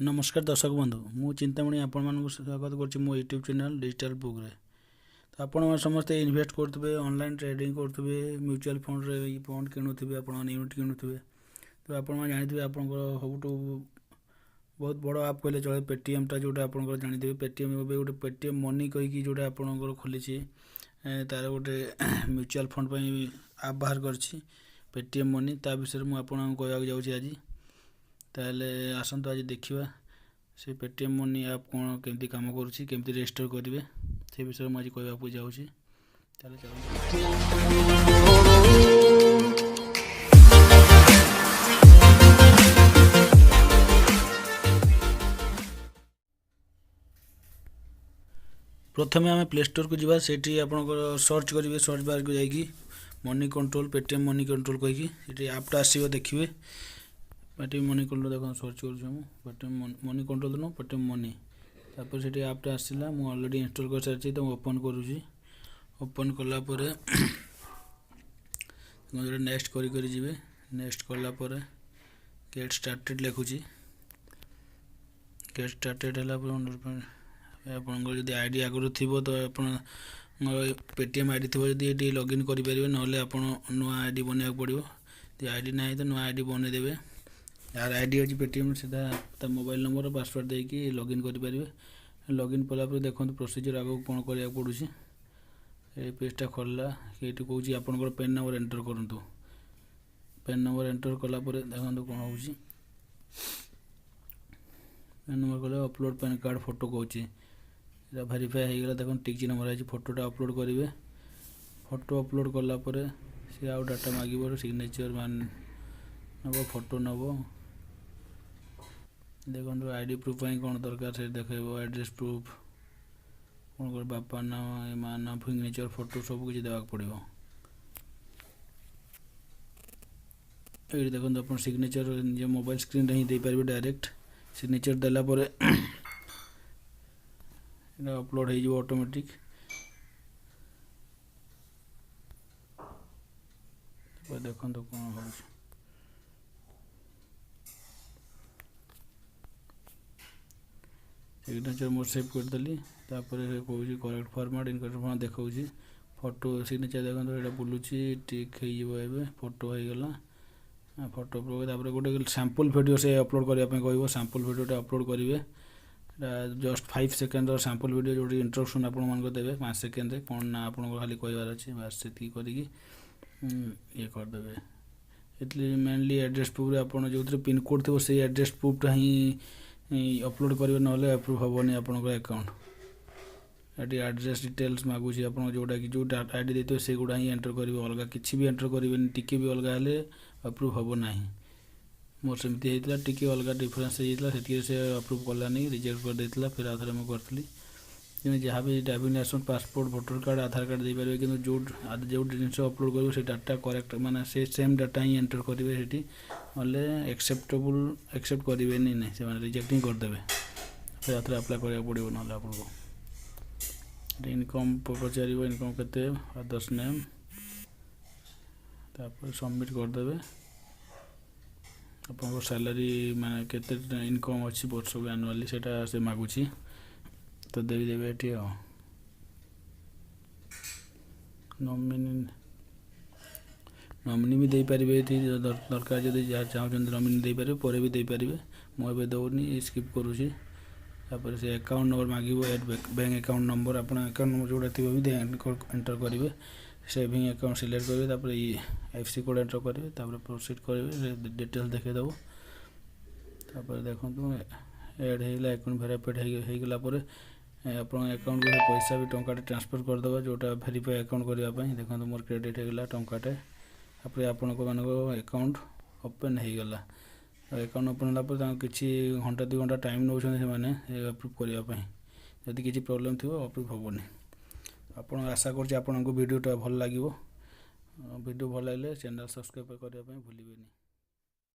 नमस्कार दर्शक बंधु मु चिंतामणि आपण स्वागत कर यूट्यूब चैनल डिजिटल बुक रे। तो आपण समस्ते इन्वेस्ट करुवे ऑनलाइन ट्रेडिंग करुवे म्यूचुअल फंड रे फंड किणुवे आप यूनिट किणुवे। तो आपण जानते आप सब बहुत बड़ आप कहले चले पेटीएम टा जोटा आप जानते पेटीएम गोटे पेटीएम मनी कहीकि जोटा आप खोली तार गोटे म्यूचुअल फंड आप बाहर कर पेटीएम मनी ता विषय मुझे कहवाक जाऊँगी आज। ताहले आसतु आज देखिए से पेटीएम मनी आप कौन केमती काम करुँची केमती रजिस्टर करेंगे से विषय मुझे कहवाक जाऊँगी। प्रथम आम प्ले स्टोर को जावा से आप सर्च करेंगे सर्च बार को जाकि money control Paytm money control कहीकि आपटा आसो देखिए पेटीएम मनी कंट्रोल देख सर्च कर पेटीएम मनी कंट्रोल नो पेटीएम मनी तापर से आपटा आसला मुझे अलरेडी इंस्टॉल कर सारी तो ओपन करुँची ओपन कलापर नेक्स्ट करेंगे नेक्स्ट कलापर गेट स्टार्टेड लिखुची गेट स्टार्टेड है आपड़ी आईडी आगुरी थी तो आप पेटीएम आईडी थी ये लॉगिन करेंगे ना आप नुआ आईडी बनवाक पड़ो आईडी ना तो नुआ आईडी बनईदेवे यार आईडी अच्छी पेटीएम सीधा मोबाइल नंबर पासवर्ड देकी लॉगिन करेंगे लॉगिन कलापर देखो प्रोसीजर आगे कौन कराया पड़ू ये पेजटा खोलला ये कौन आप पेन नंबर एंटर करूँ पेन नंबर एंटर कलापर देखो कौन हो पेन नंबर कले अपलोड पैन कार्ड फोटो कौच भेरीफाए होगा देखो टिक चिन्ह मरा फोटोटा अपलोड करेंगे फोटो अपलोड कलापर सी आउ डाटा मांग सिग्नेचर मान नब फोटो नब देखो आईडी प्रूफ कौन दरकार से देख एड्रेस प्रूफ कौन कर बापा ना माँ ना सिग्नेचर फोटो सब किसी देवाक पड़ो ये देखो आप सिग्नेचर निज मोबाइल स्क्रीन रे ही दे पारे डायरेक्ट सिग्नेचर देलापर अपलोड हो ऑटोमेटिक देखो कौन हो सिग्नेचर मोर सेव करदेली कौन करेक्ट फॉर्मेट इनकरेक्ट फॉर्मेट देखा फोटो सिग्नेचर देखो ये बुलूची टिक हो फोटो हो गला फोटो अपलोड गोटे सैंपल वीडियो से अपलोड करने कह सैंपल वीडियो अपलोड करेंगे जस्ट 5 सेकेंड सैंपल वीडियो जो इंट्रोडक्शन आप देवे 5 सेकेंड कौन ना आप खाली कहबार अच्छे बास से करी ये करदे ये मेनली एड्रेस प्रूफ आप जो पिन कोड थी से एड्रेस प्रूफटा ही अपलोड करेंगे ना अप्रूव हेनी आप अकाउंट ये एड्रेस डिटेल्स मागुच आप जोटा कि जो आईडी देते से गुड़ा ही एंटर करेंगे अलग किसी भी एंटर करेंगे टिके भी अलग हेल्ले अप्रूव हम ना मोर सेमती होता टी अलग डिफरेन्स होता से अप्रूव कलानी रिजेक्ट कर देता फिर आउ थे मुझे करी जहाँ भी driving licence passport voter card Aadhaar card दे पारे कि जो जिन अपलोड कर से डाटा करेक्ट माने से सेम डाटा ही एंटर करेंगे सेठी ना एक्सेप्टेबल एक्सेप्ट करेंगे नहीं से रिजेक्ट ही करदे फिर आउ थे अप्लाई करा पड़ो ना आपको इनकम पचार इनकम के फादर्स नेम तापर सबमिट करदे आप सैलरी माने केते इनकम अच्छी वर्ष को एनुअली से मागुची तो देवे ये नॉमिनी भी दे पारे दरकार जब जहाँ चाहते नॉमिनी दे पारे पर भी दे पारे मुझे दौनी स्किप करुँची तापर से अकाउंट नंबर मांग बैंक अकाउंट नंबर आप अकाउंट नंबर जोड़ा थी भी एंटर करेंगे सेविंग अकाउंट सिलेक्ट करेंगे तापर एफसी कोड एंटर करेंगे तापर प्रोसीड करेंगे डिटेल्स देखेदेव तापर देखो एड होगा अकाउंट वेरीफाइड होगला आप अकाउंट को पैसा भी टंका ट्रांसफर करदे जोटा वेरीफाई अकाउंट करने देखो मोर क्रेडिट होगला टंकाटे तापर आपण अकाउंट ओपन होगला अकाउंट ओपन होगा किसी घंटा 2 घंटा टाइम नौ अप्रूव करने जदि किसी प्रोब्लेम थी अप्रूव हेनी आप आशा कर भिडियोटा भल लगे भिडियो भल लगे चैनल सब्सक्राइब करने भूलें।